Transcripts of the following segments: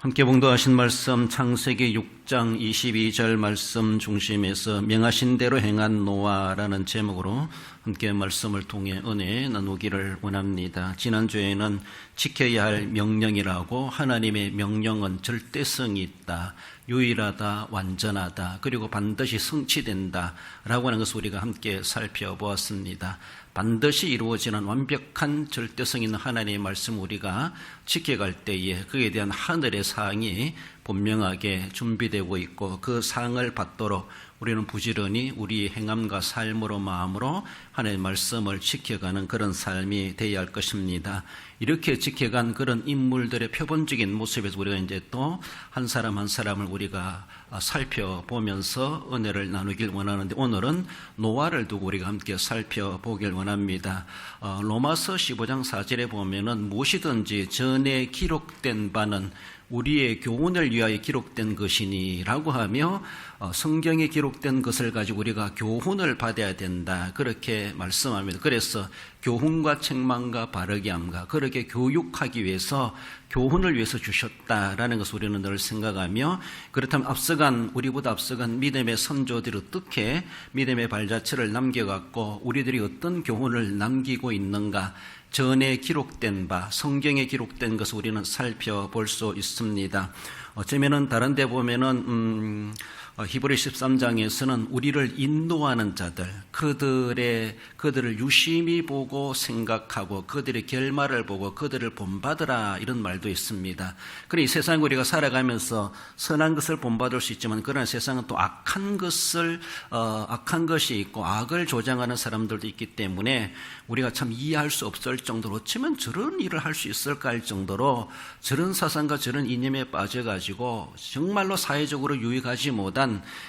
함께 봉독하신 말씀 창세기 6장 22절 말씀 중심에서 명하신 대로 행한 노아라는 제목으로 함께 말씀을 통해 은혜 나누기를 원합니다. 지난주에는 지켜야 할 명령이라고 하나님의 명령은 절대성이 있다, 유일하다, 완전하다, 그리고 반드시 성취된다 라고 하는 것을 우리가 함께 살펴보았습니다. 반드시 이루어지는 완벽한 절대성 있는 하나님의 말씀 우리가 지켜갈 때에 그에 대한 하늘의 사항이 분명하게 준비되고 있고 그 사항을 받도록 우리는 부지런히 우리의 행함과 삶으로 마음으로 하나님의 말씀을 지켜가는 그런 삶이 되어야 할 것입니다. 이렇게 지켜간 그런 인물들의 표본적인 모습에서 우리가 이제 또 한 사람 한 사람을 우리가 살펴보면서 은혜를 나누길 원하는데, 오늘은 노아를 두고 우리가 함께 살펴보길 원합니다. 로마서 15장 4절에 보면은 무엇이든지 전에 기록된 바는 우리의 교훈을 위하여 기록된 것이니 라고 하며 성경에 기록된 것을 가지고 우리가 교훈을 받아야 된다, 그렇게 말씀합니다. 그래서 교훈과 책망과 바르게 함과 그렇게 교육하기 위해서 교훈을 위해서 주셨다라는 것을 우리는 늘 생각하며, 그렇다면 우리보다 앞서간 믿음의 선조들이 어떻게 믿음의 발자취를 남겨갖고 우리들이 어떤 교훈을 남기고 있는가, 전에 기록된 바, 성경에 기록된 것을 우리는 살펴볼 수 있습니다. 어쩌면은 다른 데 보면은 히브리 13장에서는 우리를 인도하는 자들, 그들을 유심히 보고 생각하고 그들의 결말을 보고 그들을 본받으라, 이런 말도 있습니다. 그래, 이 세상 우리가 살아가면서 선한 것을 본받을 수 있지만, 그러나 세상은 또 악한 것이 있고 악을 조장하는 사람들도 있기 때문에 우리가 참 이해할 수 없을 정도로, 어쩌면 저런 일을 할 수 있을까 할 정도로 저런 사상과 저런 이념에 빠져가지고 정말로 사회적으로 유익하지 못한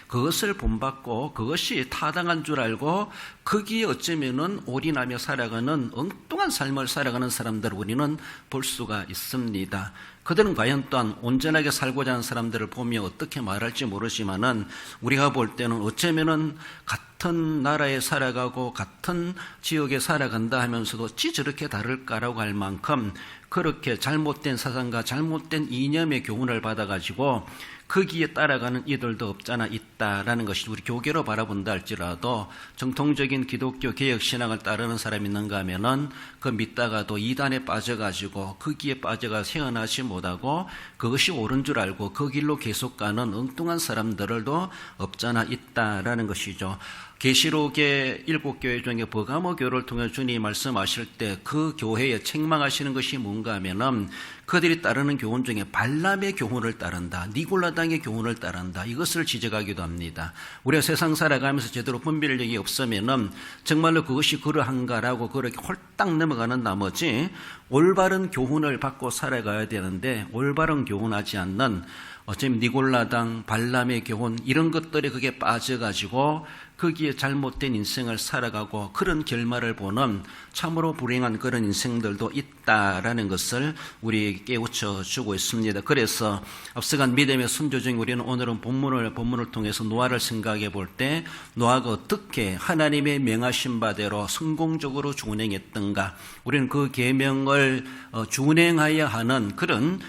그것을 본받고 그것이 타당한 줄 알고 거기에 어쩌면은 올인하며 살아가는 엉뚱한 삶을 살아가는 사람들을 우리는 볼 수가 있습니다. 그들은 과연 또한 온전하게 살고자 하는 사람들을 보며 어떻게 말할지 모르지만은 우리가 볼 때는 어쩌면은 같은 나라에 살아가고 같은 지역에 살아간다 하면서도 어찌 저렇게 다를까라고 할 만큼 그렇게 잘못된 사상과 잘못된 이념의 교훈을 받아가지고 거기에 따라가는 이들도 없잖아 있다라는 것이, 우리 교계로 바라본다 할지라도 정통적인 기독교 개혁신앙을 따르는 사람이 있는가 하면은 그 믿다가도 이단에 빠져가지고 거기에 빠져가 헤어나지 못하고 그것이 옳은 줄 알고 그 길로 계속 가는 엉뚱한 사람들도 없잖아 있다라는 것이죠. 계시록의 7교회 중에 버가모 교회를 통해 주님이 말씀하실 때 그 교회에 책망하시는 것이 뭔가 하면은 그들이 따르는 교훈 중에 발람의 교훈을 따른다, 니골라당의 교훈을 따른다, 이것을 지적하기도 합니다. 우리가 세상 살아가면서 제대로 분별력이 없으면은 정말로 그것이 그러한가라고 그렇게 홀딱 넘어가는 나머지 올바른 교훈을 받고 살아가야 되는데, 올바른 교훈하지 않는 어쩌면 니골라당, 발람의 교훈, 이런 것들이 그게 빠져가지고 거기에 잘못된 인생을 살아가고 그런 결말을 보는 참으로 불행한 그런 인생들도 있다라는 것을 우리에게 깨우쳐 주고 있습니다. 그래서 앞서간 믿음의 선조 중에 우리는 오늘은 본문을 통해서 노아를 생각해 볼 때 노아가 어떻게 하나님의 명하신 바대로 성공적으로 준행했던가, 우리는 그 계명을 준행하여야 하는 그런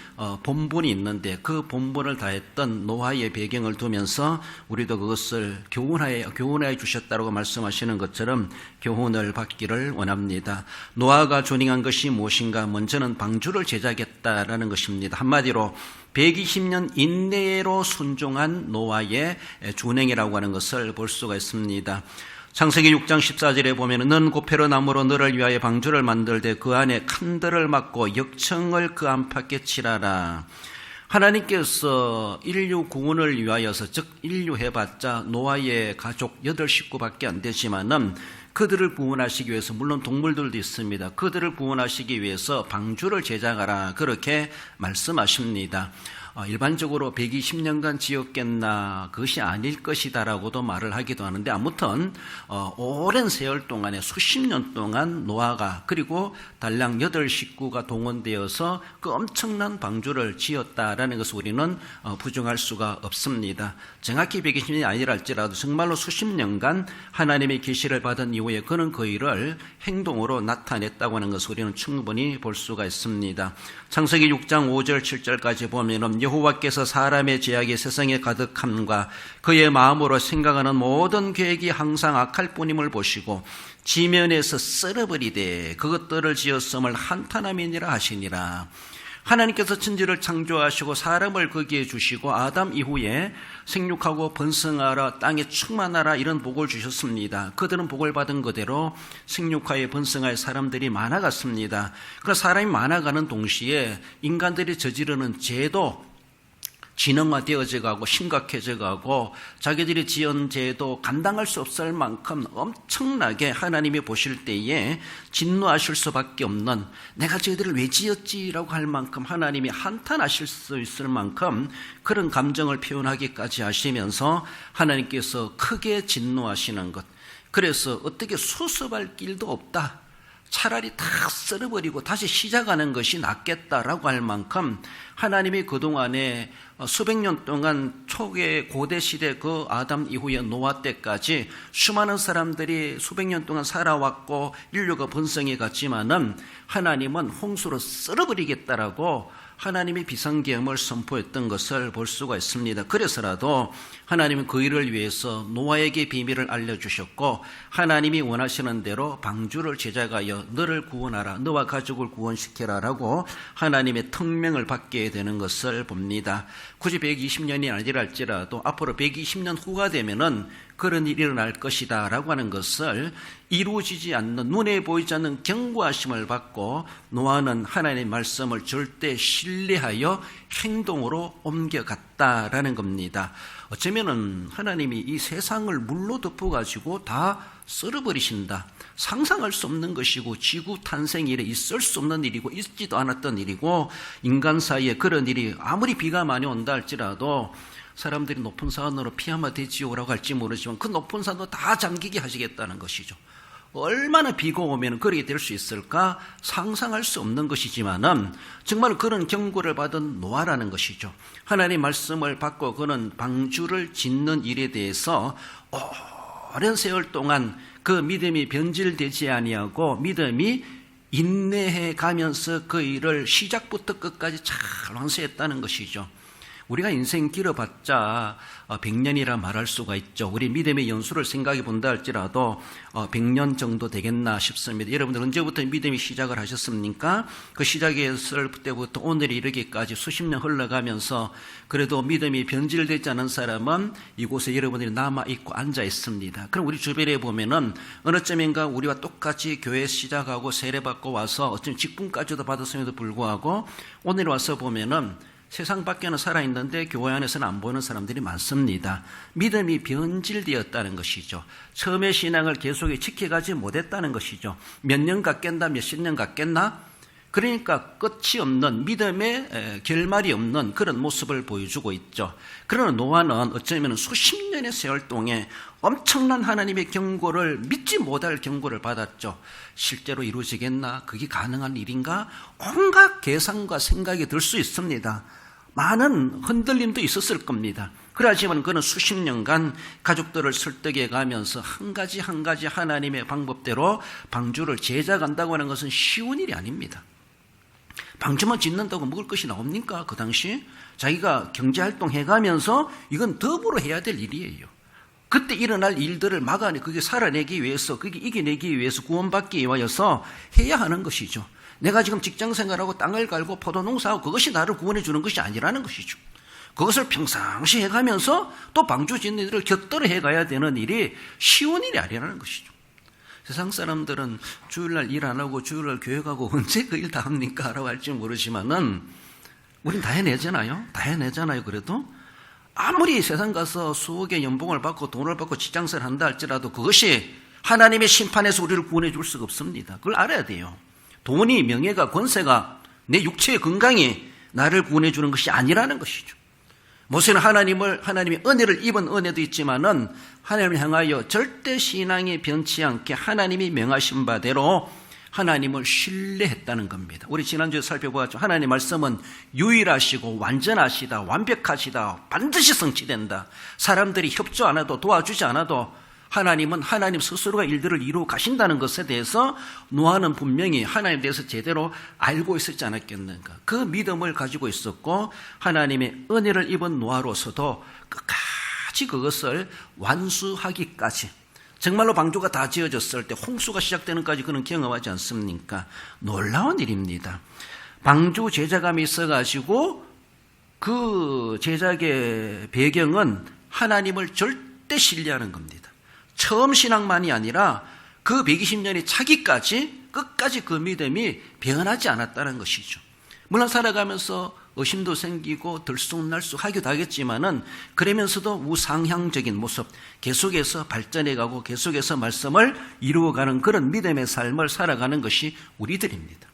본분이 있는데 그 본분을 다했던 노아의 배경을 두면서 우리도 그것을 교훈하여 주셨다고 말씀하시는 것처럼 교훈을 받기를 원합니다. 노아가 준행한 것이 무엇인가? 먼저는 방주를 제작했다라는 것입니다. 한마디로 120년 인내로 순종한 노아의 준행이라고 하는 것을 볼 수가 있습니다. 창세기 6장 14절에 보면 넌 고페로 나무로 너를 위하여 방주를 만들되 그 안에 칸들을 막고 역청을 그 안팎에 칠하라. 하나님께서 인류 구원을 위하여서, 즉 인류 해봤자 노아의 가족 8식구밖에 안 되지만은 그들을 구원하시기 위해서, 물론 동물들도 있습니다, 그들을 구원하시기 위해서 방주를 제작하라, 그렇게 말씀하십니다. 일반적으로 120년간 지었겠나, 그것이 아닐 것이다라고도 말을 하기도 하는데, 아무튼 오랜 세월 동안에 수십 년 동안 노아가 그리고 달랑 8식구가 동원되어서 그 엄청난 방주를 지었다라는 것을 우리는 부정할 수가 없습니다. 정확히 120년이 아니라 할지라도 정말로 수십 년간 하나님의 계시를 받은 이후에 그는 그 일을 행동으로 나타냈다고 하는 것을 우리는 충분히 볼 수가 있습니다. 창세기 6장 5절 7절까지 보면은 여호와께서 사람의 죄악이 세상에 가득함과 그의 마음으로 생각하는 모든 계획이 항상 악할 뿐임을 보시고 지면에서 썰어버리되 그것들을 지었음을 한탄함이니라 하시니라. 하나님께서 천지를 창조하시고 사람을 거기에 주시고 아담 이후에 생육하고 번성하라 땅에 충만하라 이런 복을 주셨습니다. 그들은 복을 받은 그대로 생육하여 번성하여 사람들이 많아갔습니다. 그러나 사람이 많아가는 동시에 인간들이 저지르는 죄도 진흥화되어져 가고 심각해져 가고 자기들이 지은 죄도 감당할 수 없을 만큼 엄청나게 하나님이 보실 때에 진노하실 수밖에 없는, 내가 저희들을 왜 지었지라고 할 만큼 하나님이 한탄하실 수 있을 만큼 그런 감정을 표현하기까지 하시면서 하나님께서 크게 진노하시는 것. 그래서 어떻게 수습할 길도 없다, 차라리 다 썰어버리고 다시 시작하는 것이 낫겠다라고 할 만큼 하나님이 그동안에 수백 년 동안 초기 고대 시대 그 아담 이후에 노아 때까지 수많은 사람들이 수백 년 동안 살아왔고 인류가 번성해 갔지만은 하나님은 홍수로 썰어버리겠다라고 하나님이 비상계엄을 선포했던 것을 볼 수가 있습니다. 그래서라도 하나님은 그 일을 위해서 노아에게 비밀을 알려주셨고 하나님이 원하시는 대로 방주를 제작하여 너를 구원하라, 너와 가족을 구원시켜라 라고 하나님의 특명을 받게 되는 것을 봅니다. 굳이 120년이 아니랄지라도 앞으로 120년 후가 되면은 그런 일이 일어날 것이다 라고 하는 것을 이루어지지 않는, 눈에 보이지 않는 경고하심을 받고 노아는 하나님의 말씀을 절대 신뢰하여 행동으로 옮겨갔다라는 겁니다. 어쩌면은 하나님이 이 세상을 물로 덮어가지고 다 썰어버리신다, 상상할 수 없는 것이고 지구 탄생 이래 있을 수 없는 일이고 있지도 않았던 일이고 인간 사이에 그런 일이 아무리 비가 많이 온다 할지라도 사람들이 높은 산으로 피하면 되지요라고 할지 모르지만 그 높은 산도 다 잠기게 하시겠다는 것이죠. 얼마나 비가 오면 그렇게 될 수 있을까 상상할 수 없는 것이지만은 정말 그런 경고를 받은 노아라는 것이죠. 하나님의 말씀을 받고 그는 방주를 짓는 일에 대해서 오랜 세월 동안 그 믿음이 변질되지 아니하고 믿음이 인내해 가면서 그 일을 시작부터 끝까지 잘 완수했다는 것이죠. 우리가 인생 길어봤자 100년이라 말할 수가 있죠. 우리 믿음의 연수를 생각해 본다 할지라도 100년 정도 되겠나 싶습니다. 여러분들 언제부터 믿음이 시작을 하셨습니까? 그 시작했을 때부터 오늘 이르기까지 수십 년 흘러가면서 그래도 믿음이 변질되지 않은 사람은 이곳에 여러분들이 남아있고 앉아있습니다. 그럼 우리 주변에 보면은 어느 점인가 우리와 똑같이 교회 시작하고 세례받고 와서 어쩌면 직분까지도 받았음에도 불구하고 오늘 와서 보면은 세상 밖에는 살아있는데 교회 안에서는 안 보이는 사람들이 많습니다. 믿음이 변질되었다는 것이죠. 처음에 신앙을 계속 지켜가지 못했다는 것이죠. 몇 년 갔겠나 몇십 년 갔겠나, 그러니까 끝이 없는 믿음의 결말이 없는 그런 모습을 보여주고 있죠. 그러나 노아는 어쩌면 수십 년의 세월 동안 엄청난 하나님의 경고를 믿지 못할 경고를 받았죠. 실제로 이루어지겠나? 그게 가능한 일인가? 온갖 계산과 생각이 들 수 있습니다. 많은 흔들림도 있었을 겁니다. 그렇지만 그는 수십 년간 가족들을 설득해 가면서 한 가지 한 가지 하나님의 방법대로 방주를 제작한다고 하는 것은 쉬운 일이 아닙니다. 방주만 짓는다고 먹을 것이 나옵니까? 그 당시 자기가 경제활동 해가면서 이건 더불어 해야 될 일이에요. 그때 일어날 일들을 막아내, 그게 살아내기 위해서, 그게 이겨내기 위해서, 구원받기 위하여서 해야 하는 것이죠. 내가 지금 직장생활하고 땅을 갈고 포도농사하고 그것이 나를 구원해 주는 것이 아니라는 것이죠. 그것을 평상시 해가면서 또 방주 짓는 일을 곁들여 해가야 되는 일이 쉬운 일이 아니라는 것이죠. 세상 사람들은 주일날 일 안 하고 주일날 교회 가고 언제 그 일 다 합니까? 라고 할지 모르지만은 우린 다 해내잖아요. 다 해내잖아요. 그래도 아무리 세상 가서 수억의 연봉을 받고 돈을 받고 직장생활 한다 할지라도 그것이 하나님의 심판에서 우리를 구원해 줄 수가 없습니다. 그걸 알아야 돼요. 돈이, 명예가, 권세가, 내 육체의 건강이 나를 구원해 주는 것이 아니라는 것이죠. 모세는 하나님의 은혜를 입은 은혜도 있지만은 하나님을 향하여 절대 신앙이 변치 않게 하나님이 명하신 바대로 하나님을 신뢰했다는 겁니다. 우리 지난주에 살펴보았죠. 하나님의 말씀은 유일하시고 완전하시다, 완벽하시다, 반드시 성취된다. 사람들이 협조 안 해도 도와주지 않아도 하나님은 하나님 스스로가 일들을 이루어 가신다는 것에 대해서 노아는 분명히 하나님에 대해서 제대로 알고 있었지 않았겠는가. 그 믿음을 가지고 있었고 하나님의 은혜를 입은 노아로서도 끝까지 그것을 완수하기까지, 정말로 방주가 다 지어졌을 때 홍수가 시작되는까지 그는 경험하지 않습니까? 놀라운 일입니다. 방주 제작함이 있어가지고 그 제작의 배경은 하나님을 절대 신뢰하는 겁니다. 처음 신앙만이 아니라 그 120년이 차기까지 끝까지 그 믿음이 변하지 않았다는 것이죠. 물론 살아가면서 의심도 생기고 들쑥날쑥하기도 하겠지만은 그러면서도 우상향적인 모습, 계속해서 발전해가고 계속해서 말씀을 이루어가는 그런 믿음의 삶을 살아가는 것이 우리들입니다.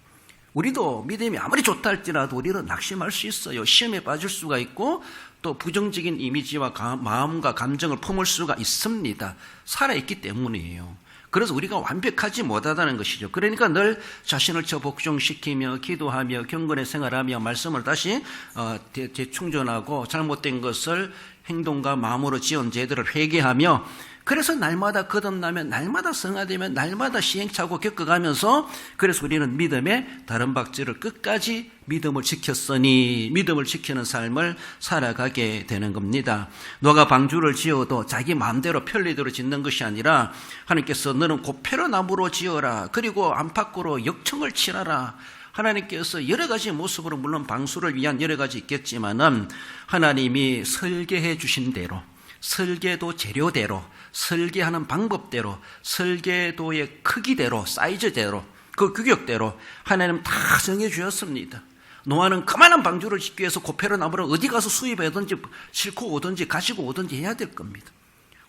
우리도 믿음이 아무리 좋다 할지라도 우리는 낙심할 수 있어요. 시험에 빠질 수가 있고 또 부정적인 이미지와 마음과 감정을 품을 수가 있습니다. 살아있기 때문이에요. 그래서 우리가 완벽하지 못하다는 것이죠. 그러니까 늘 자신을 복종시키며 기도하며 경건의 생활하며 말씀을 다시 재충전하고 잘못된 것을 행동과 마음으로 지은 죄들을 회개하며, 그래서 날마다 거듭나면 날마다 성화되면 날마다 시행착오 겪어가면서, 그래서 우리는 믿음의 다른 박질을 끝까지 믿음을 지켰으니 믿음을 지키는 삶을 살아가게 되는 겁니다. 너가 방주를 지어도 자기 마음대로 편리대로 짓는 것이 아니라 하나님께서 너는 고페로 나무로 지어라, 그리고 안팎으로 역청을 칠하라. 하나님께서 여러 가지 모습으로, 물론 방수를 위한 여러 가지 있겠지만은 하나님이 설계해 주신 대로, 설계도 재료대로, 설계하는 방법대로, 설계도의 크기대로, 사이즈대로, 그 규격대로 하나님 다 정해 주셨습니다. 노아는 그만한 방주를 짓기 위해서 고페로 나무를 어디 가서 수입하든지 싣고 오든지 가지고 오든지 해야 될 겁니다.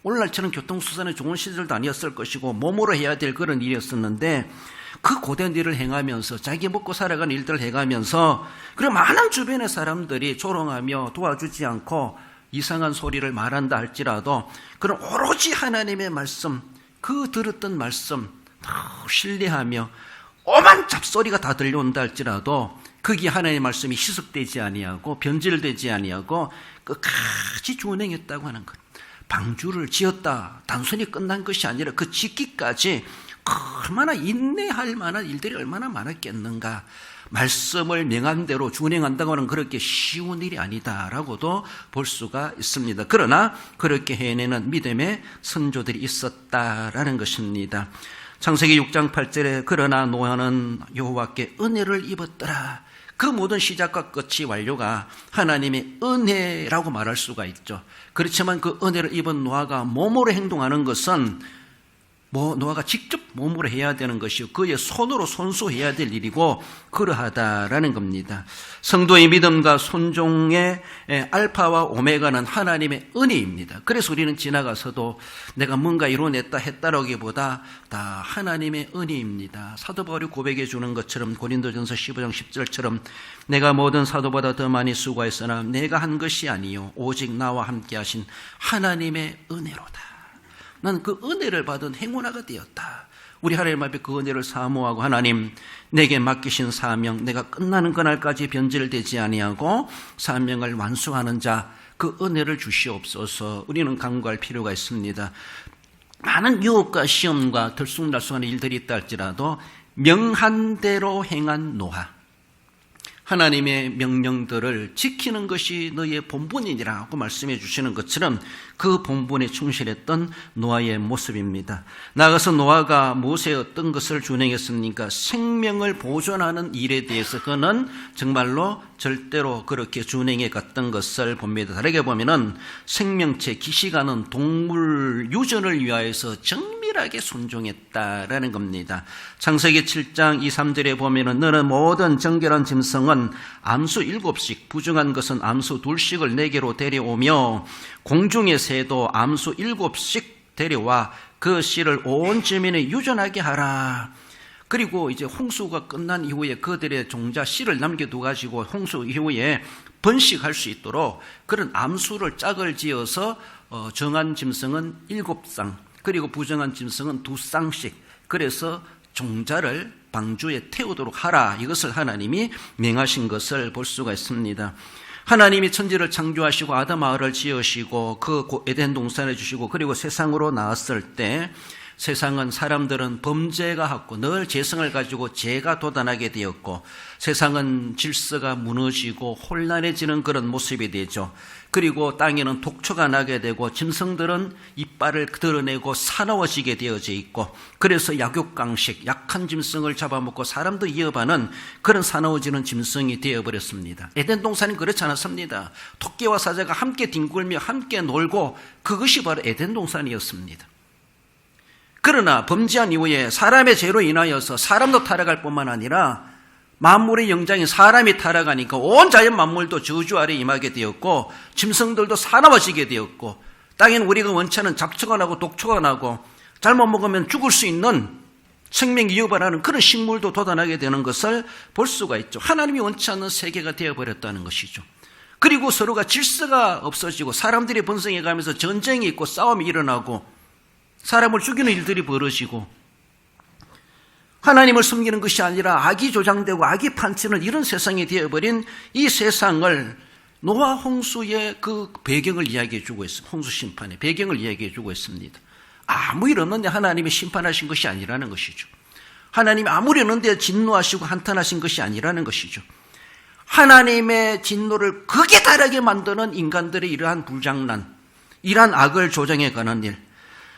오늘날처럼 교통수단의 좋은 시절도 아니었을 것이고 몸으로 해야 될 그런 일이었었는데, 그 고된 일을 행하면서 자기 먹고 살아가는 일들을 해가면서, 그리고 많은 주변의 사람들이 조롱하며 도와주지 않고 이상한 소리를 말한다 할지라도 그런 오로지 하나님의 말씀, 그 들었던 말씀 신뢰하며 오만 잡소리가 다 들려온다 할지라도 거기에 하나님의 말씀이 희석되지 아니하고 변질되지 아니하고 끝까지 준행했다고 하는 것. 방주를 지었다 단순히 끝난 것이 아니라 그 짓기까지 얼마나 인내할 만한 일들이 얼마나 많았겠는가. 말씀을 명한대로 준행한다고 하는 그렇게 쉬운 일이 아니다라고도 볼 수가 있습니다. 그러나 그렇게 해내는 믿음의 선조들이 있었다라는 것입니다. 창세기 6장 8절에 그러나 노아는 여호와께 은혜를 입었더라. 그 모든 시작과 끝이 완료가 하나님의 은혜라고 말할 수가 있죠. 그렇지만 그 은혜를 입은 노아가 몸으로 행동하는 것은 노아가 직접 몸으로 해야 되는 것이고 그의 손으로 손수해야 될 일이고 그러하다라는 겁니다. 성도의 믿음과 순종의 알파와 오메가는 하나님의 은혜입니다. 그래서 우리는 지나가서도 내가 뭔가 이뤄냈다 했다라기보다 다 하나님의 은혜입니다. 사도 바울이 고백해 주는 것처럼 고린도전서 15장 10절처럼 내가 모든 사도보다 더 많이 수고했으나 내가 한 것이 아니요 오직 나와 함께 하신 하나님의 은혜로다. 나는 그 은혜를 받은 행운아가 되었다. 우리 하나님 앞에 그 은혜를 사모하고 하나님 내게 맡기신 사명, 내가 끝나는 그날까지 변질되지 아니하고 사명을 완수하는 자, 그 은혜를 주시옵소서. 우리는 간구할 필요가 있습니다. 많은 유혹과 시험과 들쑥날쑥하는 일들이 있다 할지라도 명한 대로 행한 노아, 하나님의 명령들을 지키는 것이 너의 본분이니라고 말씀해 주시는 것처럼 그 본분에 충실했던 노아의 모습입니다. 나아가서 노아가 무엇에 어떤 것을 준행했습니까? 생명을 보존하는 일에 대해서 그는 정말로 절대로 그렇게 준행해 갔던 것을 봅니다. 다르게 보면은 생명체, 기시가는 동물 유전을 위하여서 정밀하게 순종했다라는 겁니다. 창세기 7장 2, 3절에 보면은 너는 모든 정결한 짐승은 암수 7씩, 부정한 것은 암수 2씩을 내게로 데려오며 공중의 새도 암수 7씩 데려와 그 씨를 온 지면에 유전하게 하라. 그리고 이제 홍수가 끝난 이후에 그들의 종자 씨를 남겨두 가지고 홍수 이후에 번식할 수 있도록 그런 암수를 짝을 지어서 정한 짐승은 7쌍, 그리고 부정한 짐승은 2쌍씩, 그래서 종자를 방주에 태우도록 하라. 이것을 하나님이 명하신 것을 볼 수가 있습니다. 하나님이 천지를 창조하시고 아담 하와를 지으시고 그 에덴 동산에 주시고 그리고 세상으로 나왔을 때 세상은 사람들은 범죄가 했고 늘 죄성을 가지고 죄가 도단하게 되었고 세상은 질서가 무너지고 혼란해지는 그런 모습이 되죠. 그리고 땅에는 독초가 나게 되고 짐승들은 이빨을 드러내고 사나워지게 되어져 있고 그래서 약육강식, 약한 짐승을 잡아먹고 사람도 이어가는 그런 사나워지는 짐승이 되어버렸습니다. 에덴 동산은 그렇지 않았습니다. 토끼와 사자가 함께 뒹굴며 함께 놀고 그것이 바로 에덴 동산이었습니다. 그러나 범죄한 이후에 사람의 죄로 인하여서 사람도 타락할 뿐만 아니라 만물의 영장인 사람이 타락하니까 온 자연 만물도 저주 아래 임하게 되었고 짐승들도 사나워지게 되었고 땅에는 우리가 원치 않은 잡초가 나고 독초가 나고 잘못 먹으면 죽을 수 있는 생명 위협을 그런 식물도 돋아나게 되는 것을 볼 수가 있죠. 하나님이 원치 않는 세계가 되어버렸다는 것이죠. 그리고 서로가 질서가 없어지고 사람들이 번성해 가면서 전쟁이 있고 싸움이 일어나고 사람을 죽이는 일들이 벌어지고 하나님을 숨기는 것이 아니라 악이 조장되고 악이 판치는 이런 세상이 되어버린 이 세상을 노아 홍수의 그 배경을 이야기해 주고 있습니다. 홍수 심판의 배경을 이야기해 주고 있습니다. 아무 일 없는데 하나님이 심판하신 것이 아니라는 것이죠. 하나님이 아무리 없는데 진노하시고 한탄하신 것이 아니라는 것이죠. 하나님의 진노를 극에 달하게 만드는 인간들의 이러한 불장난, 이러한 악을 조장해 가는 일,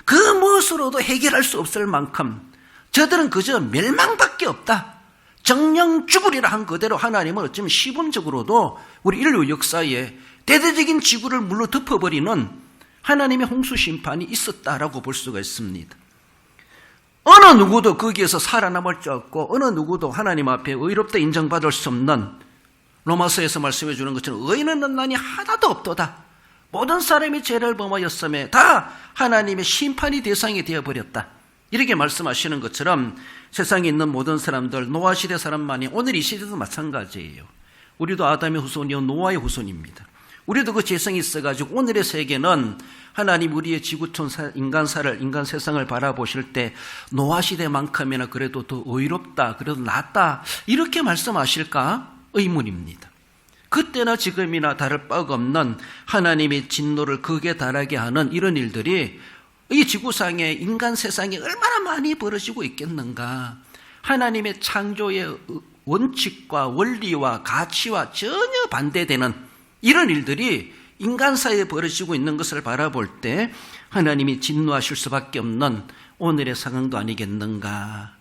그 무엇으로도 해결할 수 없을 만큼 저들은 그저 멸망밖에 없다. 정령 죽으리라 한 그대로 하나님은 어쩌면 시분적으로도 우리 인류 역사에 대대적인 지구를 물로 덮어버리는 하나님의 홍수 심판이 있었다라고 볼 수가 있습니다. 어느 누구도 거기에서 살아남을 수 없고 어느 누구도 하나님 앞에 의롭다 인정받을 수 없는 로마서에서 말씀해 주는 것처럼 의인은 난이 하나도 없도다. 모든 사람이 죄를 범하였음에 다 하나님의 심판이 대상이 되어버렸다. 이렇게 말씀하시는 것처럼 세상에 있는 모든 사람들, 노아 시대 사람만이 오늘 이 시대도 마찬가지예요. 우리도 아담의 후손이요 노아의 후손입니다. 우리도 그 죄성이 있어가지고 오늘의 세계는 하나님 우리의 지구촌 인간 세상을 바라보실 때 노아 시대만큼이나 그래도 더 의롭다, 그래도 낫다 이렇게 말씀하실까 의문입니다. 그때나 지금이나 다를 바가 없는 하나님의 진노를 극에 달하게 하는 이런 일들이 이 지구상의 인간 세상에 얼마나 많이 벌어지고 있겠는가. 하나님의 창조의 원칙과 원리와 가치와 전혀 반대되는 이런 일들이 인간사에 벌어지고 있는 것을 바라볼 때 하나님이 진노하실 수밖에 없는 오늘의 상황도 아니겠는가.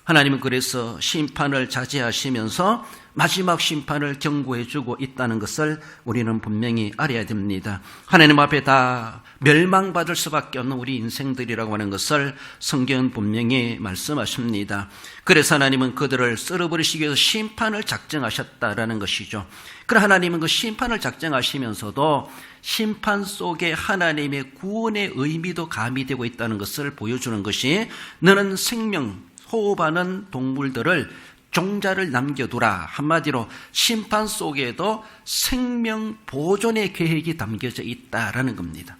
하나님은 그래서 심판을 자제하시면서 마지막 심판을 경고해 주고 있다는 것을 우리는 분명히 알아야 됩니다. 하나님 앞에 다 멸망받을 수밖에 없는 우리 인생들이라고 하는 것을 성경은 분명히 말씀하십니다. 그래서 하나님은 그들을 썰어버리시기 위해서 심판을 작정하셨다라는 것이죠. 그러나 하나님은 그 심판을 작정하시면서도 심판 속에 하나님의 구원의 의미도 가미되고 있다는 것을 보여주는 것이 너는 생명 호흡하는 동물들을 종자를 남겨두라. 한마디로 심판 속에도 생명 보존의 계획이 담겨져 있다라는 겁니다.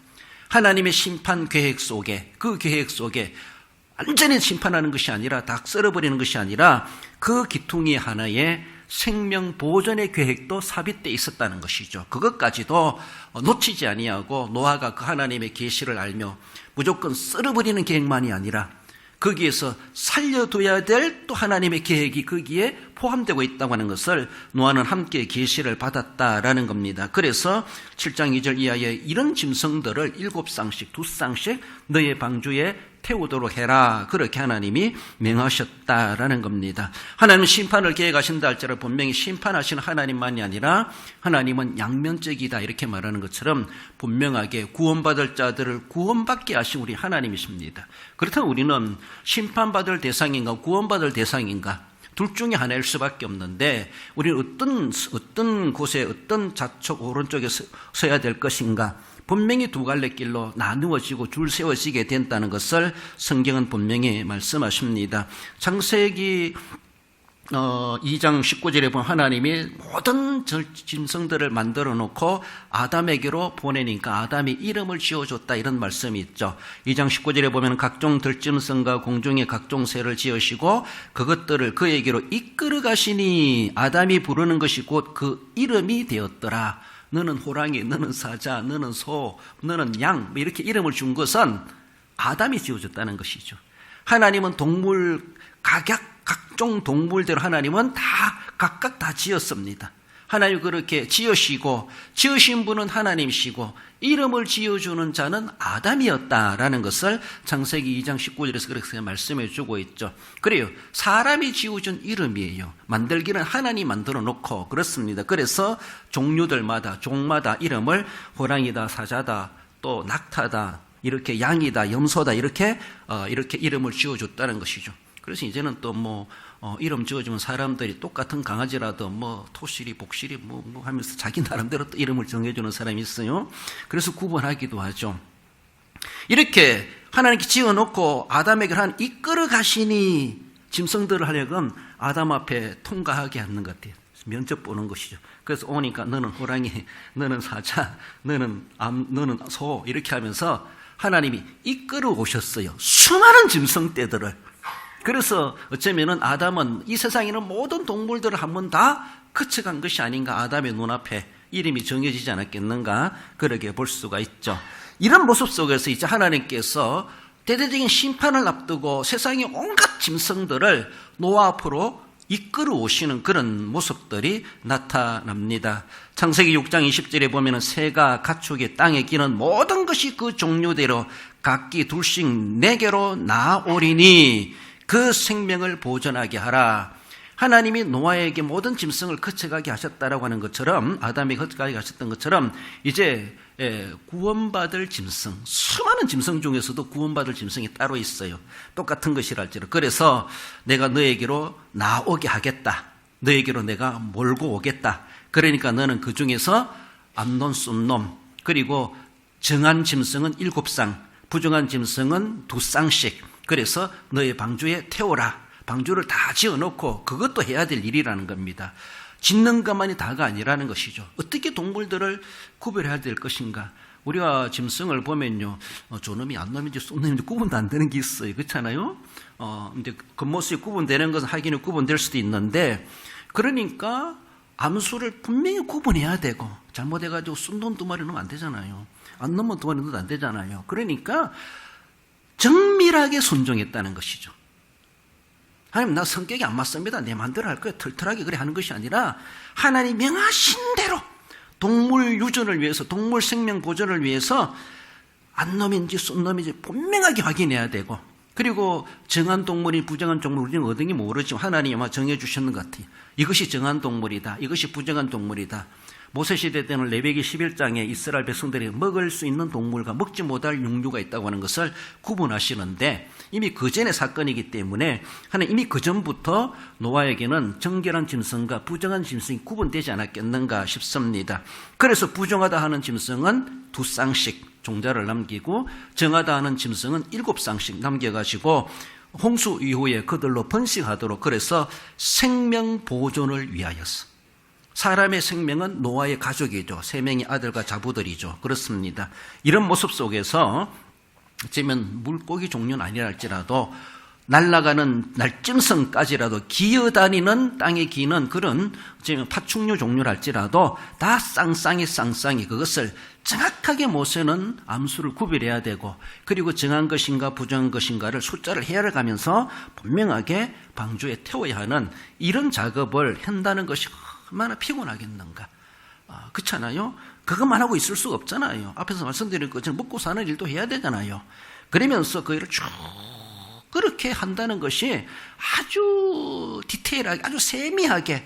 하나님의 심판 계획 속에, 그 계획 속에 완전히 심판하는 것이 아니라 다 썰어버리는 것이 아니라 그 기퉁이 하나에 생명 보존의 계획도 삽입되어 있었다는 것이죠. 그것까지도 놓치지 아니하고 노아가 그 하나님의 계시를 알며 무조건 썰어버리는 계획만이 아니라 거기에서 살려둬야 될 또 하나님의 계획이 거기에 포함되고 있다고 하는 것을 노아는 함께 계시를 받았다라는 겁니다. 그래서 7장 2절 이하에 이런 짐승들을 7쌍씩 2쌍씩 너의 방주에 태우도록 해라. 그렇게 하나님이 명하셨다라는 겁니다. 하나님은 심판을 계획하신다 할지라도 분명히 심판하시는 하나님만이 아니라 하나님은 양면적이다 이렇게 말하는 것처럼 분명하게 구원받을 자들을 구원받게 하신 우리 하나님이십니다. 그렇다면 우리는 심판받을 대상인가 구원받을 대상인가 둘 중에 하나일 수밖에 없는데 우리는 어떤 곳에 어떤 좌측 오른쪽에 서야 될 것인가 분명히 두 갈래 길로 나누어지고 줄 세워지게 된다는 것을 성경은 분명히 말씀하십니다. 창세기 2장 19절에 보면 하나님이 모든 짐승들을 만들어 놓고 아담에게로 보내니까 아담이 이름을 지어줬다 이런 말씀이 있죠. 2장 19절에 보면 각종 들짐승과 공중의 각종 새를 지으시고 그것들을 그에게로 이끌어 가시니 아담이 부르는 것이 곧 그 이름이 되었더라. 너는 호랑이, 너는 사자, 너는 소, 너는 양 이렇게 이름을 준 것은 아담이 지어줬다는 것이죠. 하나님은 동물 각종 동물대로 하나님은 다 각각 다 지었습니다. 하나님 그렇게 지으시고 지으신 분은 하나님이시고 이름을 지어주는 자는 아담이었다라는 것을 창세기 2장 19절에서 그렇게 말씀해 주고 있죠. 그래요. 사람이 지어준 이름이에요. 만들기는 하나님이 만들어 놓고 그렇습니다. 그래서 종류들마다 종마다 이름을 호랑이다, 사자다, 또 낙타다, 이렇게 양이다, 염소다 이렇게 이름을 지어줬다는 것이죠. 그래서 이제는 또 이름 지어주면 사람들이 똑같은 강아지라도 토실이, 복실이 하면서 자기 나름대로 또 이름을 정해주는 사람이 있어요. 그래서 구분하기도 하죠. 이렇게 하나님께 지어놓고 아담에게 한 이끌어 가시니 짐승들을 하려면 아담 앞에 통과하게 하는 것 같아요. 면접 보는 것이죠. 그래서 오니까 너는 호랑이, 너는 사자, 너는 소 이렇게 하면서 하나님이 이끌어 오셨어요. 수많은 짐승떼들을. 그래서 어쩌면은 아담은 이 세상에 있는 모든 동물들을 한번 다 거쳐간 것이 아닌가, 아담의 눈앞에 이름이 정해지지 않았겠는가, 그렇게 볼 수가 있죠. 이런 모습 속에서 이제 하나님께서 대대적인 심판을 앞두고 세상의 온갖 짐승들을 노아 앞으로 이끌어 오시는 그런 모습들이 나타납니다. 창세기 6장 20절에 보면은 새가 가축이 땅에 기는 모든 것이 그 종류대로 각기 둘씩 내게로 나오리니 그 생명을 보존하게 하라. 하나님이 노아에게 모든 짐승을 거쳐가게 하셨다라고 하는 것처럼, 아담이 거쳐가게 하셨던 것처럼 이제 구원받을 짐승, 수많은 짐승 중에서도 구원받을 짐승이 따로 있어요. 똑같은 것이랄지라도. 그래서 내가 너에게로 나오게 하겠다. 너에게로 내가 몰고 오겠다. 그러니까 너는 그 중에서 암놈, 쏜놈, 그리고 정한 짐승은 7쌍, 부정한 짐승은 2쌍씩. 그래서 너의 방주에 태워라. 방주를 다 지어놓고 그것도 해야 될 일이라는 겁니다. 짓는 것만이 다가 아니라는 것이죠. 어떻게 동물들을 구별해야 될 것인가. 우리가 짐승을 보면요, 저놈이 안놈인지 쏜놈인지 구분도 안 되는 게 있어요. 그렇잖아요? 이제 겉모습이 구분되는 것은 하기는 구분될 수도 있는데, 그러니까 암수를 분명히 구분해야 되고, 잘못해가지고 쏜놈 2마리 넣으면 안 되잖아요. 안 넣으면 2마리 넣어도 안 되잖아요. 그러니까 정밀하게 순종했다는 것이죠. 하나님, 나 성격이 안 맞습니다. 내 마음대로 할 거야. 털털하게 그래 하는 것이 아니라 하나님 명하신 대로 동물 유전을 위해서, 동물 생명 보존을 위해서 안놈인지 쏜놈인지 분명하게 확인해야 되고, 그리고 정한 동물이 부정한 동물, 우리는 어딘지 모르지만 하나님이 아마 정해주셨는 것 같아요. 이것이 정한 동물이다, 이것이 부정한 동물이다. 모세시대 때는 레위기 11장에 이스라엘 백성들이 먹을 수 있는 동물과 먹지 못할 육류가 있다고 하는 것을 구분하시는데, 이미 그 전의 사건이기 때문에 하나님 이미 그 전부터 노아에게는 정결한 짐승과 부정한 짐승이 구분되지 않았겠는가 싶습니다. 그래서 부정하다 하는 짐승은 2쌍씩 종자를 남기고, 정하다 하는 짐승은 7쌍씩 남겨가지고 홍수 이후에 그들로 번식하도록, 그래서 생명 보존을 위하여서. 사람의 생명은 노아의 가족이죠. 3명의 아들과 자부들이죠. 그렇습니다. 이런 모습 속에서 어쩌면 물고기 종류는 아니랄지라도 날아가는 날짐승까지라도 기어다니는 땅에 기는 그런 어쩌면 파충류 종류랄지라도 다 쌍쌍이 그것을 정확하게 모세는 암수를 구별해야 되고, 그리고 정한 것인가 부정한 것인가를 숫자를 헤아려가면서 분명하게 방주에 태워야 하는 이런 작업을 한다는 것이 얼마나 피곤하겠는가. 그렇잖아요. 그것만 하고 있을 수가 없잖아요. 앞에서 말씀드린 것처럼 먹고 사는 일도 해야 되잖아요. 그러면서 그 일을 쭉 그렇게 한다는 것이 아주 디테일하게, 아주 세미하게,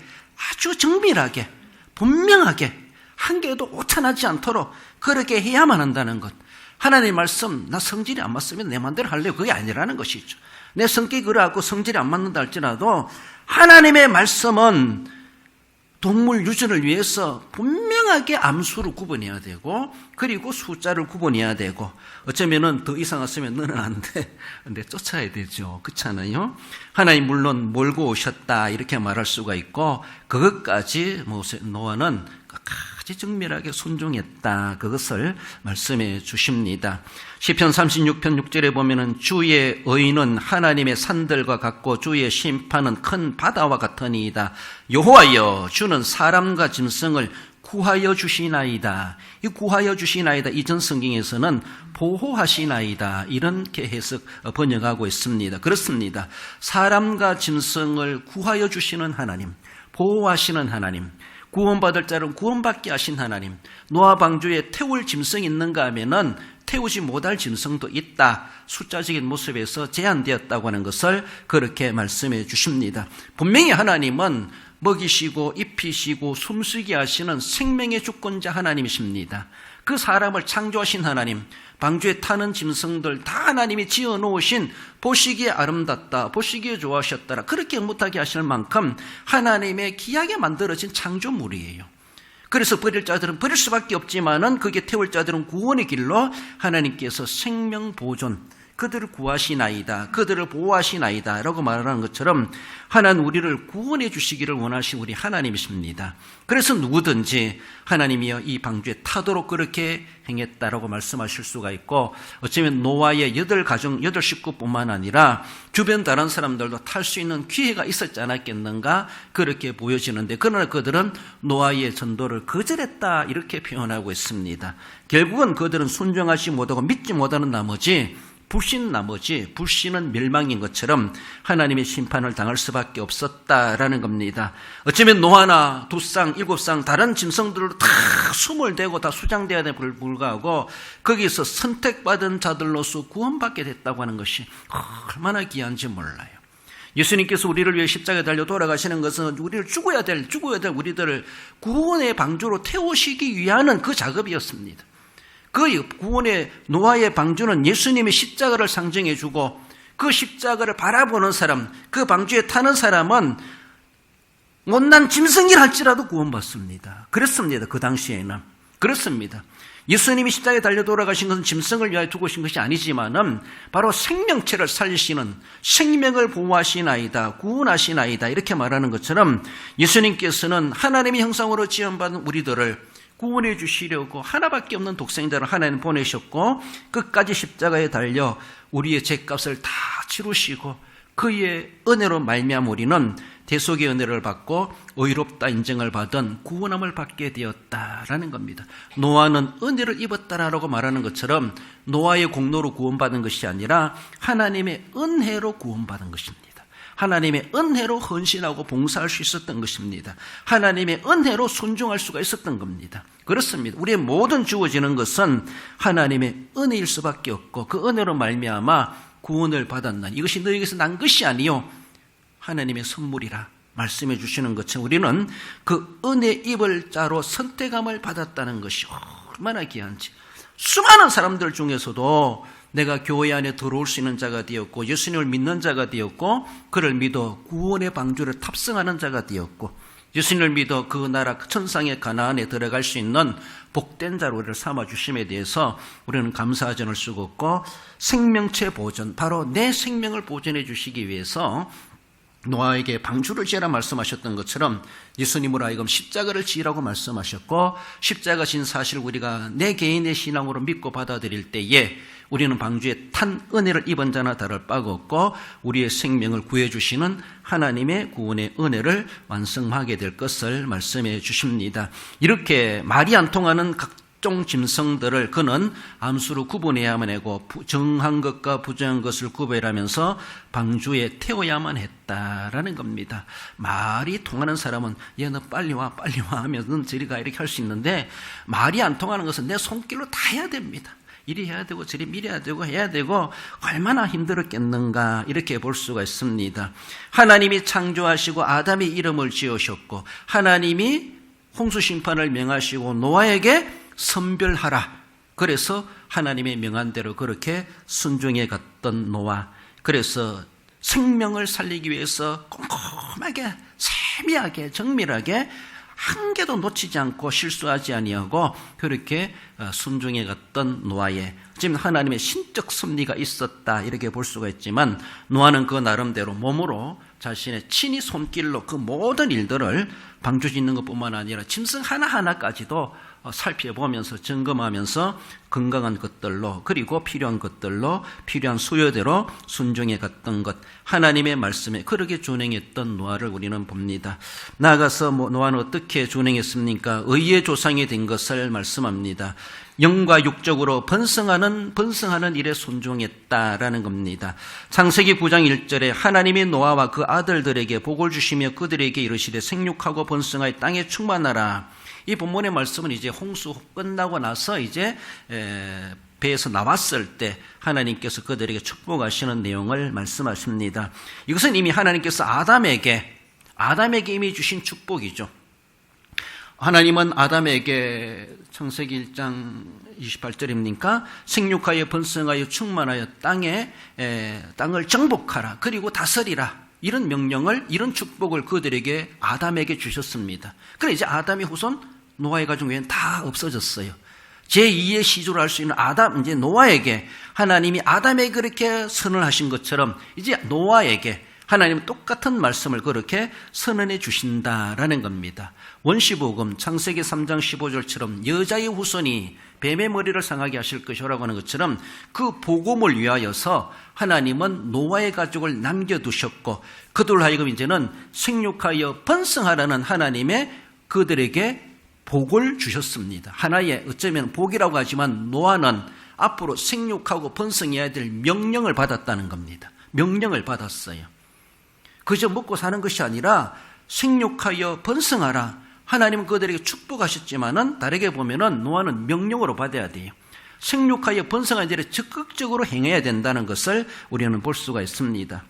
아주 정밀하게, 분명하게 한 개도 오차나지 않도록 그렇게 해야만 한다는 것. 하나님의 말씀, 나 성질이 안 맞으면 내 마음대로 하려고, 그게 아니라는 것이죠. 내 성격이 그러하고 성질이 안 맞는다 할지라도 하나님의 말씀은 동물 유전을 위해서 분명하게 암수를 구분해야 되고, 그리고 숫자를 구분해야 되고, 어쩌면은 더 이상 왔으면 너는 안 돼. 근데 쫓아야 되죠. 그렇잖아요. 하나님 물론 몰고 오셨다 이렇게 말할 수가 있고, 그것까지 노아는 끝까지 정밀하게 순종했다. 그것을 말씀해 주십니다. 시편 36편 6절에 보면은 주의 의는 하나님의 산들과 같고 주의 심판은 큰 바다와 같으니이다. 여호와여, 주는 사람과 짐승을 구하여 주시나이다. 이 구하여 주시나이다 이전 성경에서는 보호하시나이다 이렇게 해석 번역하고 있습니다. 그렇습니다. 사람과 짐승을 구하여 주시는 하나님, 보호하시는 하나님, 구원받을 자는 구원받게 하신 하나님, 노아 방주에 태울 짐승이 있는가 하면은 태우지 못할 짐승도 있다. 숫자적인 모습에서 제한되었다고 하는 것을 그렇게 말씀해 주십니다. 분명히 하나님은 먹이시고 입히시고 숨쉬게 하시는 생명의 주권자 하나님이십니다. 그 사람을 창조하신 하나님, 방주에 타는 짐승들 다 하나님이 지어놓으신 보시기에 아름답다, 보시기에 좋아하셨더라 그렇게 못하게 하실 만큼 하나님의 귀하게 만들어진 창조물이에요. 그래서 버릴 자들은 버릴 수밖에 없지만은 그게 태울 자들은 구원의 길로 하나님께서 생명 보존, 그들을 구하시나이다, 그들을 보호하시나이다 라고 말하는 것처럼 하나님 우리를 구원해 주시기를 원하신 우리 하나님이십니다. 그래서 누구든지 하나님이여 이 방주에 타도록 그렇게 행했다라고 말씀하실 수가 있고, 어쩌면 노아의 8 식구뿐만 아니라 주변 다른 사람들도 탈 수 있는 기회가 있었지 않았겠는가 그렇게 보여지는데, 그러나 그들은 노아의 전도를 거절했다 이렇게 표현하고 있습니다. 결국은 그들은 순종하지 못하고 믿지 못하는 나머지 불신은 멸망인 것처럼 하나님의 심판을 당할 수밖에 없었다라는 겁니다. 어쩌면 노아나 2쌍, 7쌍 다른 짐승들로 다 숨을 대고 다 수장되어야 됨을 불구하고 거기서 선택받은 자들로서 구원받게 됐다고 하는 것이 얼마나 귀한지 몰라요. 예수님께서 우리를 위해 십자가에 달려 돌아가시는 것은 우리를 죽어야 될 우리들을 구원의 방주로 태우시기 위한 그 작업이었습니다. 그 구원의 노아의 방주는 예수님의 십자가를 상징해 주고, 그 십자가를 바라보는 사람, 그 방주에 타는 사람은 못난 짐승이라 할지라도 구원받습니다. 그렇습니다. 그 당시에는 그렇습니다. 예수님이 십자가에 달려 돌아가신 것은 짐승을 위하여 죽으신 것이 아니지만은 바로 생명체를 살리시는, 생명을 보호하시나이다, 구원하시나이다 이렇게 말하는 것처럼 예수님께서는 하나님의 형상으로 지음받은 우리들을 구원해 주시려고 하나밖에 없는 독생자를 하나님 보내셨고, 끝까지 십자가에 달려 우리의 죄값을 다 치루시고 그의 은혜로 말미암아 우리는 대속의 은혜를 받고 의롭다 인정을 받은 구원함을 받게 되었다라는 겁니다. 노아는 은혜를 입었다라고 말하는 것처럼 노아의 공로로 구원받은 것이 아니라 하나님의 은혜로 구원받은 것입니다. 하나님의 은혜로 헌신하고 봉사할 수 있었던 것입니다. 하나님의 은혜로 순종할 수가 있었던 겁니다. 그렇습니다. 우리의 모든 주어지는 것은 하나님의 은혜일 수밖에 없고, 그 은혜로 말미암아 구원을 받았나니 이것이 너에게서 난 것이 아니요 하나님의 선물이라 말씀해 주시는 것처럼 우리는 그 은혜 입을 자로 선택함을 받았다는 것이 얼마나 귀한지. 수많은 사람들 중에서도 내가 교회 안에 들어올 수 있는 자가 되었고, 예수님을 믿는 자가 되었고, 그를 믿어 구원의 방주를 탑승하는 자가 되었고, 예수님을 믿어 그 나라 천상의 가나안에 들어갈 수 있는 복된 자로 우리를 삼아주심에 대해서 우리는 감사하지 않을 수가 없고, 생명체 보존, 바로 내 생명을 보존해 주시기 위해서 노아에게 방주를 지으라 말씀하셨던 것처럼 예수님으로 하여금 십자가를 지으라고 말씀하셨고, 십자가 진 사실을 우리가 내 개인의 신앙으로 믿고 받아들일 때에 우리는 방주에 탄 은혜를 입은 자나 다를 바가 없고 우리의 생명을 구해주시는 하나님의 구원의 은혜를 완성하게 될 것을 말씀해 주십니다. 이렇게 말이 안 통하는 각종 짐승들을 그는 암수로 구분해야만 하고 정한 것과 부정한 것을 구별하면서 방주에 태워야만 했다라는 겁니다. 말이 통하는 사람은 얘 너 빨리 와 하면 저리 가 이렇게 할 수 있는데, 말이 안 통하는 것은 내 손길로 다 해야 됩니다. 이리 해야 되고 저리 밀어야 되고 해야 되고 얼마나 힘들었겠는가 이렇게 볼 수가 있습니다. 하나님이 창조하시고 아담의 이름을 지으셨고, 하나님이 홍수 심판을 명하시고 노아에게 선별하라, 그래서 하나님의 명한 대로 그렇게 순종해 갔던 노아, 그래서 생명을 살리기 위해서 꼼꼼하게 세미하게 정밀하게 한 개도 놓치지 않고 실수하지 아니하고 그렇게 순종해 갔던 노아의 지금 하나님의 신적 섭리가 있었다 이렇게 볼 수가 있지만, 노아는 그 나름대로 몸으로 자신의 친히 손길로 그 모든 일들을 방주 짓는 것뿐만 아니라 짐승 하나하나까지도 살펴보면서 점검하면서 건강한 것들로 그리고 필요한 것들로 필요한 수요대로 순종해 갔던 것, 하나님의 말씀에 그렇게 준행했던 노아를 우리는 봅니다. 나아가서 노아는 어떻게 준행했습니까? 의의 조상이 된 것을 말씀합니다. 영과 육적으로 번성하는 일에 순종했다라는 겁니다. 창세기 9장 1절에 하나님이 노아와 그 아들들에게 복을 주시며 그들에게 이르시되 생육하고 번성하여 땅에 충만하라. 이 본문의 말씀은 이제 홍수 끝나고 나서 이제 배에서 나왔을 때 하나님께서 그들에게 축복하시는 내용을 말씀하십니다. 이것은 이미 하나님께서 아담에게 이미 주신 축복이죠. 하나님은 아담에게 창세기 1장 28절입니까? 생육하여 번성하여 충만하여 땅을 정복하라. 그리고 다스리라. 이런 명령을, 이런 축복을 그들에게 아담에게 주셨습니다. 그래 이제 아담의 후손 노아의 가족 외에는 다 없어졌어요. 제2의 시조를 할 수 있는 이제 노아에게 하나님이 아담에게 그렇게 선언하신 것처럼 이제 노아에게 하나님은 똑같은 말씀을 그렇게 선언해 주신다라는 겁니다. 원시복음 창세기 3장 15절처럼 여자의 후손이 뱀의 머리를 상하게 하실 것이라고 하는 것처럼 그 복음을 위하여서 하나님은 노아의 가족을 남겨두셨고 그들 하여금 이제는 생육하여 번성하라는 하나님의 그들에게 복을 주셨습니다. 하나의 어쩌면 복이라고 하지만 노아는 앞으로 생육하고 번성해야 될 명령을 받았다는 겁니다. 명령을 받았어요. 그저 먹고 사는 것이 아니라 생육하여 번성하라. 하나님은 그들에게 축복하셨지만은 다르게 보면은 노아는 명령으로 받아야 돼요. 생육하여 번성하는 일에 적극적으로 행해야 된다는 것을 우리는 볼 수가 있습니다.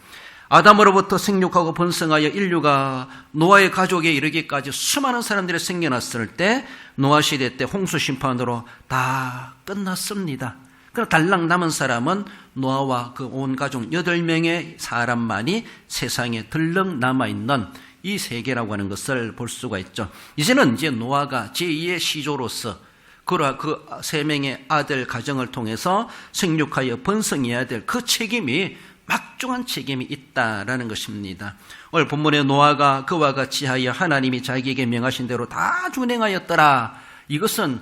아담으로부터 생육하고 번성하여 인류가 노아의 가족에 이르기까지 수많은 사람들이 생겨났을 때 노아 시대 때 홍수 심판으로 다 끝났습니다. 그러나 달랑 남은 사람은 노아와 그 온 가족 8명의 사람만이 세상에 들렁 남아있는 이 세계라고 하는 것을 볼 수가 있죠. 이제는 이제 노아가 제2의 시조로서 그 3명의 아들 가정을 통해서 생육하여 번성해야 될 그 책임이 막중한 책임이 있다라는 것입니다. 오늘 본문에 노아가 그와 같이 하여 하나님이 자기에게 명하신 대로 다 준행하였더라. 이것은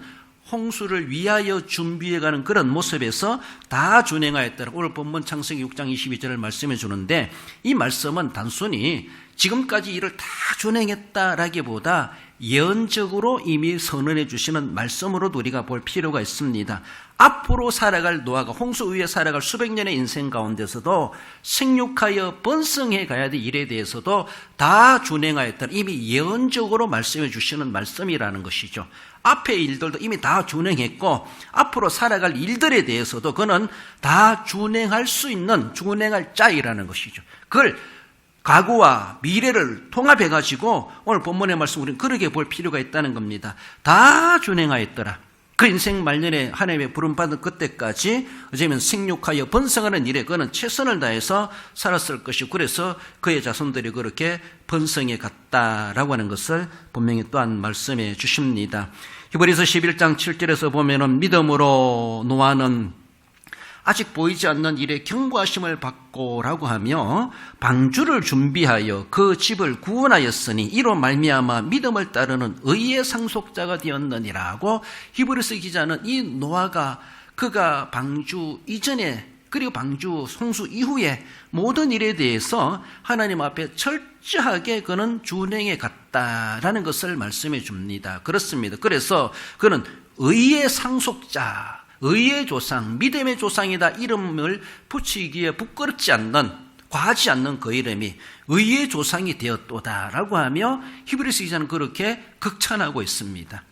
홍수를 위하여 준비해가는 그런 모습에서 다 준행하였더라. 오늘 본문 창세기 6장 22절을 말씀해 주는데 이 말씀은 단순히 지금까지 이를 다 준행했다라기보다 예언적으로 이미 선언해 주시는 말씀으로도 우리가 볼 필요가 있습니다. 앞으로 살아갈 노아가 홍수 위에 살아갈 수백 년의 인생 가운데서도 생육하여 번성해 가야 될 일에 대해서도 다 준행하였다. 이미 예언적으로 말씀해 주시는 말씀이라는 것이죠. 앞의 일들도 이미 다 준행했고 앞으로 살아갈 일들에 대해서도 그는 다 준행할 수 있는 준행할 자이라는 것이죠. 그걸 과거와 미래를 통합해가지고 오늘 본문의 말씀 우리는 그렇게 볼 필요가 있다는 겁니다. 다 준행하였더라. 그 인생 말년에 하나님의 부름받은 그때까지 어쩌면 생육하여 번성하는 일에 그는 최선을 다해서 살았을 것이고 그래서 그의 자손들이 그렇게 번성해 갔다라고 하는 것을 분명히 또한 말씀해 주십니다. 히브리서 11장 7절에서 보면은 믿음으로 노아는 아직 보이지 않는 일에 경고하심을 받고라고 하며 방주를 준비하여 그 집을 구원하였으니 이로 말미암아 믿음을 따르는 의의 상속자가 되었느니라고 히브리서 기자는 이 노아가 그가 방주 이전에 그리고 방주 홍수 이후에 모든 일에 대해서 하나님 앞에 철저하게 그는 준행해 갔다라는 것을 말씀해 줍니다. 그렇습니다. 그래서 그는 의의 상속자, 의의 조상, 믿음의 조상이다 이름을 붙이기에 부끄럽지 않는, 과하지 않는 그 이름이 의의 조상이 되었도다라고 하며 히브리서 기자는 그렇게 극찬하고 있습니다.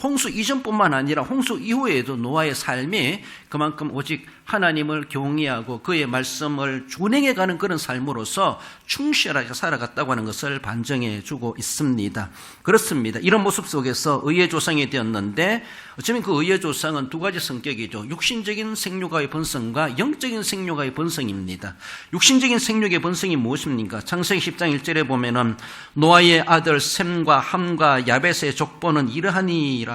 홍수 이전뿐만 아니라 홍수 이후에도 노아의 삶이 그만큼 오직 하나님을 경외하고 그의 말씀을 준행해가는 그런 삶으로서 충실하게 살아갔다고 하는 것을 반증해 주고 있습니다. 그렇습니다. 이런 모습 속에서 의의 조상이 되었는데 어쩌면 그 의의 조상은 두 가지 성격이죠. 육신적인 생육의 번성과 영적인 생육의 번성입니다. 육신적인 생육의 번성이 무엇입니까? 창세기 10장 1절에 보면은 노아의 아들 셈과 함과 야벳의 족보는 이러하니라.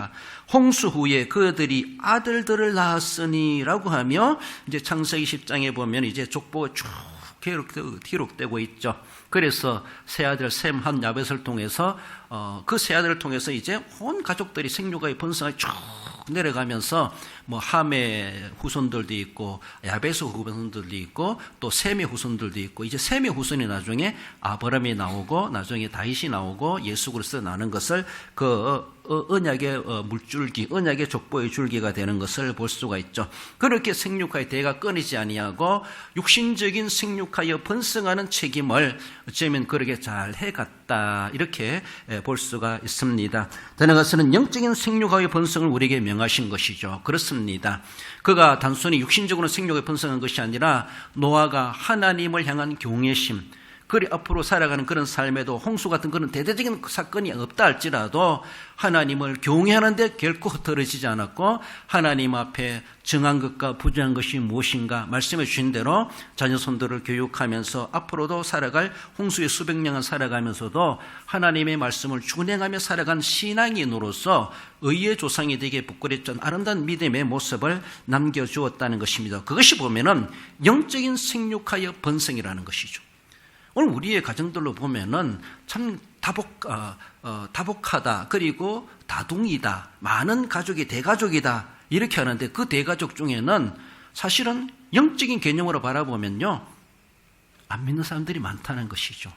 홍수 후에 그들이 아들들을 낳았으니라고 하며 이제 창세기 10장에 보면 이제 족보가 쭉 기록되고 있죠. 그래서 세 아들 셈, 함, 야벳을 통해서 그 세 아들을 통해서 이제 온 가족들이 생육의 번성을 쭉 내려가면서 뭐 함의 후손들도 있고 야벳의 후손들도 있고 또 셈의 후손들도 있고 이제 셈의 후손이 나중에 아브라함이 나오고 나중에 다윗이 나오고 예수 그리스도 나는 것을 그 언약의 물줄기, 언약의 족보의 줄기가 되는 것을 볼 수가 있죠. 그렇게 생육하여 대가 끊이지 아니하고 육신적인 생육하여 번성하는 책임을 어쩌면 그렇게 잘 해갔다 이렇게 볼 수가 있습니다. 더 나아가서는 영적인 생육하여 번성을 우리에게 명하신 것이죠. 그렇습니다. 그가 단순히 육신적으로 생육하여 번성한 것이 아니라 노아가 하나님을 향한 경외심, 그리 앞으로 살아가는 그런 삶에도 홍수 같은 그런 대대적인 사건이 없다 할지라도 하나님을 경외하는데 결코 흐트러지지 않았고 하나님 앞에 정한 것과 부정한 것이 무엇인가 말씀해 주신 대로 자녀손들을 교육하면서 앞으로도 살아갈 홍수의 수백 년을 살아가면서도 하나님의 말씀을 준행하며 살아간 신앙인으로서 의의 조상이 되게 부끄랬던 아름다운 믿음의 모습을 남겨주었다는 것입니다. 그것이 보면은 영적인 생육하여 번성이라는 것이죠. 오늘 우리의 가정들로 보면은 참 다복하다, 그리고 다둥이다, 많은 가족이 대가족이다 이렇게 하는데 그 대가족 중에는 사실은 영적인 개념으로 바라보면요 안 믿는 사람들이 많다는 것이죠.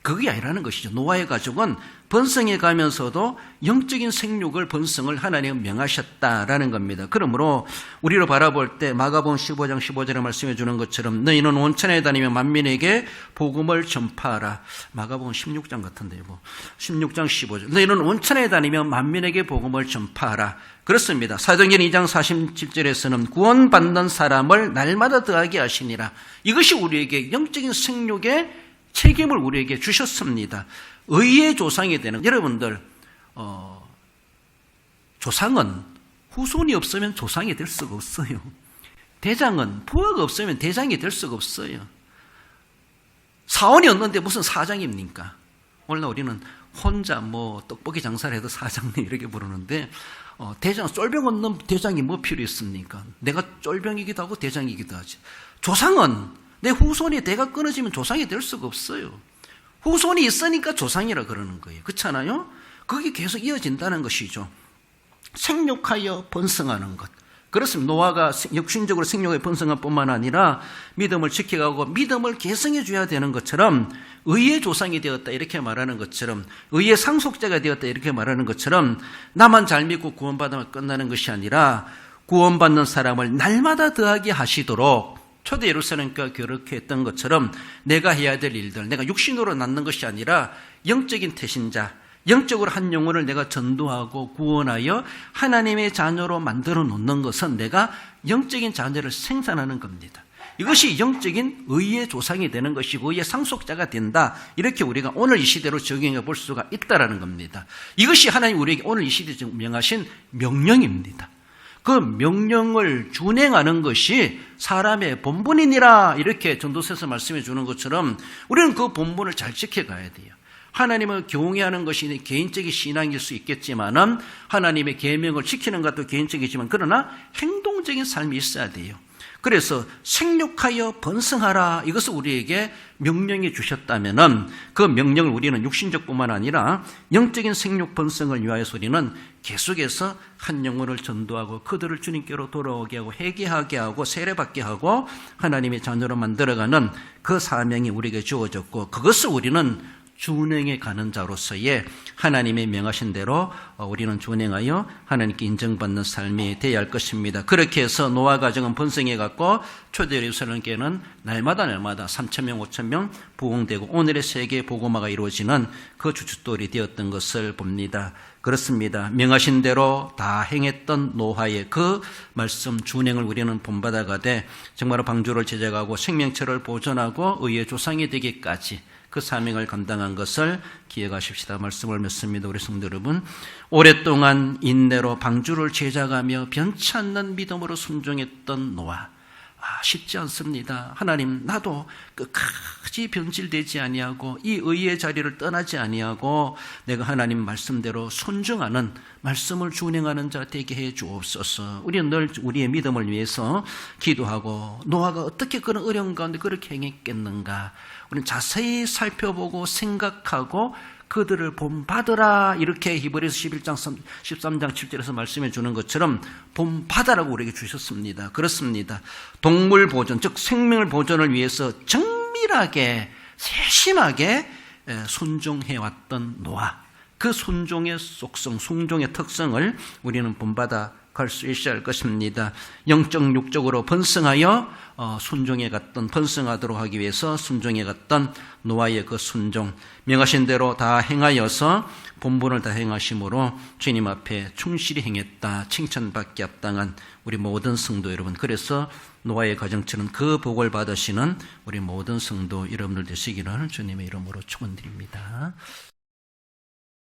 그게 아니라는 것이죠. 노아의 가족은 번성해 가면서도 영적인 생육을 번성을 하나님은 명하셨다라는 겁니다. 그러므로 우리로 바라볼 때 마가복음 15장 15절에 말씀해 주는 것처럼 너희는 온천에 다니며 만민에게 복음을 전파하라. 마가복음 16장 같은데요. 16장 15절 너희는 온천에 다니며 만민에게 복음을 전파하라. 그렇습니다. 사도행전 2장 47절에서는 구원받는 사람을 날마다 더하게 하시니라. 이것이 우리에게 영적인 생육의 책임을 우리에게 주셨습니다. 의의 조상이 되는 여러분들 조상은 후손이 없으면 조상이 될 수가 없어요. 대장은 부하가 없으면 대장이 될 수가 없어요. 사원이 없는데 무슨 사장입니까? 오늘날 우리는 혼자 뭐 떡볶이 장사를 해도 사장님 이렇게 부르는데 대장 쫄병 없는 대장이 뭐 필요 있습니까? 내가 쫄병이기도 하고 대장이기도 하지. 조상은 내 후손이 대가 끊어지면 조상이 될 수가 없어요. 후손이 있으니까 조상이라 그러는 거예요. 그렇잖아요? 그게 계속 이어진다는 것이죠. 생육하여 번성하는 것. 그렇습니다. 노아가 육신적으로 생육하여 번성할 뿐만 아니라 믿음을 지켜가고 믿음을 계승해 줘야 되는 것처럼 의의 조상이 되었다 이렇게 말하는 것처럼 의의 상속자가 되었다 이렇게 말하는 것처럼 나만 잘 믿고 구원받으면 끝나는 것이 아니라 구원받는 사람을 날마다 더하게 하시도록 초대 예루살렘과 그렇게 했던 것처럼 내가 해야 될 일들, 내가 육신으로 낳는 것이 아니라 영적인 태신자, 영적으로 한 영혼을 내가 전도하고 구원하여 하나님의 자녀로 만들어 놓는 것은 내가 영적인 자녀를 생산하는 겁니다. 이것이 영적인 의의 조상이 되는 것이고 의의 상속자가 된다. 이렇게 우리가 오늘 이 시대로 적용해 볼 수가 있다는 겁니다. 이것이 하나님 우리에게 오늘 이 시대에 명하신 명령입니다. 그 명령을 준행하는 것이 사람의 본분이니라 이렇게 전도서에서 말씀해 주는 것처럼 우리는 그 본분을 잘 지켜가야 돼요. 하나님을 경외하는 것이 개인적인 신앙일 수 있겠지만은 하나님의 계명을 지키는 것도 개인적이지만 그러나 행동적인 삶이 있어야 돼요. 그래서 생육하여 번성하라 이것을 우리에게 명령해 주셨다면은 그 명령을 우리는 육신적뿐만 아니라 영적인 생육 번성을 위하여서 우리는 계속해서 한 영혼을 전도하고 그들을 주님께로 돌아오게 하고 회개하게 하고 세례받게 하고 하나님의 자녀로 만들어가는 그 사명이 우리에게 주어졌고 그것을 우리는 준행해 가는 자로서의 하나님의 명하신 대로 우리는 준행하여 하나님께 인정받는 삶이 되어야 할 것입니다. 그렇게 해서 노아 가정은 번성해 갔고 초대 예루살렘교회는 날마다 3,000명, 5,000명 부흥되고 오늘의 세계 복음화가 이루어지는 그 주춧돌이 되었던 것을 봅니다. 그렇습니다. 명하신 대로 다 행했던 노아의 그 말씀 준행을 우리는 본받아가되 정말 방주를 제작하고 생명체를 보존하고 의의 조상이 되기까지 그 사명을 감당한 것을 기억하십시다. 말씀을 맺습니다. 우리 성도 여러분, 오랫동안 인내로 방주를 제작하며 변치 않는 믿음으로 순종했던 노아, 쉽지 않습니다. 하나님, 나도 끝까지 변질되지 아니하고 이 의의 자리를 떠나지 아니하고 내가 하나님 말씀대로 순종하는 말씀을 준행하는 자 되게 해 주옵소서. 우리는 늘 우리의 믿음을 위해서 기도하고 노아가 어떻게 그런 어려운 가운데 그렇게 행했겠는가, 우리는 자세히 살펴보고 생각하고 그들을 본받으라, 이렇게 히브리서 13장 7절에서 말씀해 주는 것처럼 본받으라고 우리에게 주셨습니다. 그렇습니다. 동물 보존, 즉 생명을 보존을 위해서 정밀하게 세심하게 순종해왔던 노아, 그 순종의 속성, 순종의 특성을 우리는 본받아 갈 수 있어야 할 것입니다. 영적 육적으로 번성하여 순종해 갔던, 번성하도록 하기 위해서 순종해 갔던 노아의 그 순종, 명하신 대로 다 행하여서 본분을 다 행하심으로 주님 앞에 충실히 행했다, 칭찬받기 합당한 우리 모든 성도 여러분, 그래서 노아의 가정처럼 그 복을 받으시는 우리 모든 성도 여러분들 되시기를 주님의 이름으로 축원드립니다.